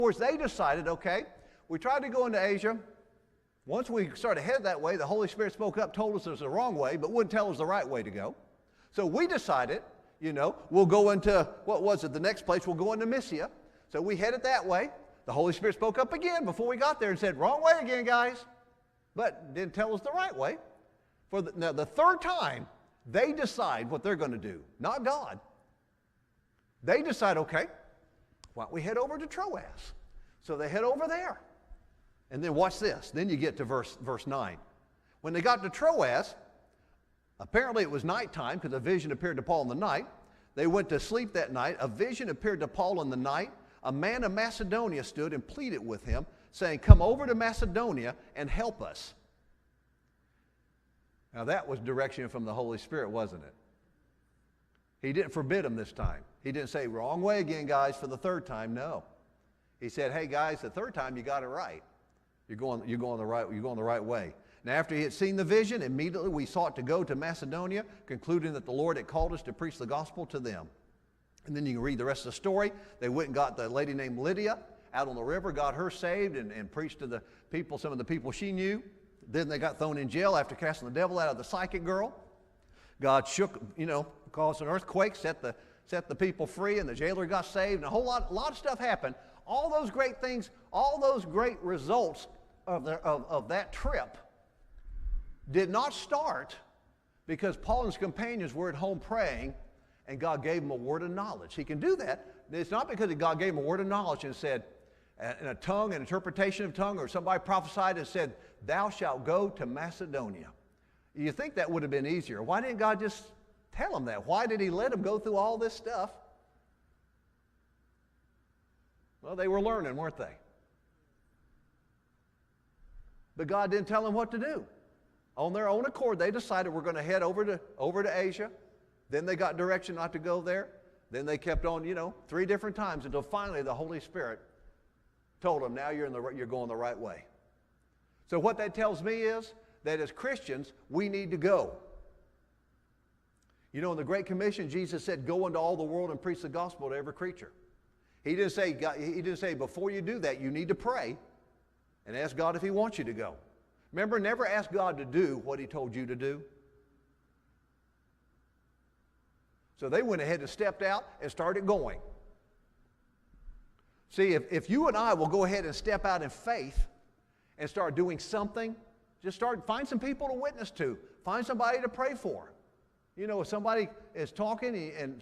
course, they decided, okay, we tried to go into Asia. Once we started headed that way, the Holy Spirit spoke up, told us it was the wrong way, but wouldn't tell us the right way to go. So we decided, we'll go into, the next place? We'll go into Mysia. So we headed that way. The Holy Spirit spoke up again before we got there and said, wrong way again, guys. But didn't tell us the right way. Now, the third time, they decide what they're going to do, not God. They decide, okay, why don't we head over to Troas? So they head over there. And then watch this. Then you get to verse 9. When they got to Troas, apparently it was nighttime because a vision appeared to Paul in the night. They went to sleep that night. A vision appeared to Paul in the night. A man of Macedonia stood and pleaded with him, saying, come over to Macedonia and help us. Now that was direction from the Holy Spirit, wasn't it? He didn't forbid them this time. He didn't say, wrong way again, guys, for the third time. No. He said, hey, guys, the third time you got it right. You're going the right way. Now, after he had seen the vision, immediately we sought to go to Macedonia, concluding that the Lord had called us to preach the gospel to them. And then you can read the rest of the story. They went and got the lady named Lydia out on the river, got her saved, and preached to the people, some of the people she knew. Then they got thrown in jail after casting the devil out of the psychic girl. God shook, caused an earthquake, set the people free, and the jailer got saved, and a lot of stuff happened. All those great things, all those great results of that trip did not start because Paul and his companions were at home praying and God gave them a word of knowledge. He can do that. It's not because God gave them a word of knowledge and said, in a tongue, an interpretation of tongue, or somebody prophesied and said, thou shalt go to Macedonia. You think that would have been easier. Why didn't God just tell them that? Why did he let them go through all this stuff? Well, they were learning, weren't they? But God didn't tell them what to do. On their own accord, they decided we're going to head over to Asia. Then they got direction not to go there. Then they kept on, 3 different times until finally the Holy Spirit told them, now you're going the right way. So what that tells me is that as Christians, we need to go. In the Great Commission, Jesus said, go into all the world and preach the gospel to every creature. He didn't say before you do that, you need to pray and ask God if he wants you to go. Remember, never ask God to do what he told you to do. So they went ahead and stepped out and started going. See, if you and I will go ahead and step out in faith and start doing something, find some people to witness to. Find somebody to pray for. If somebody is talking and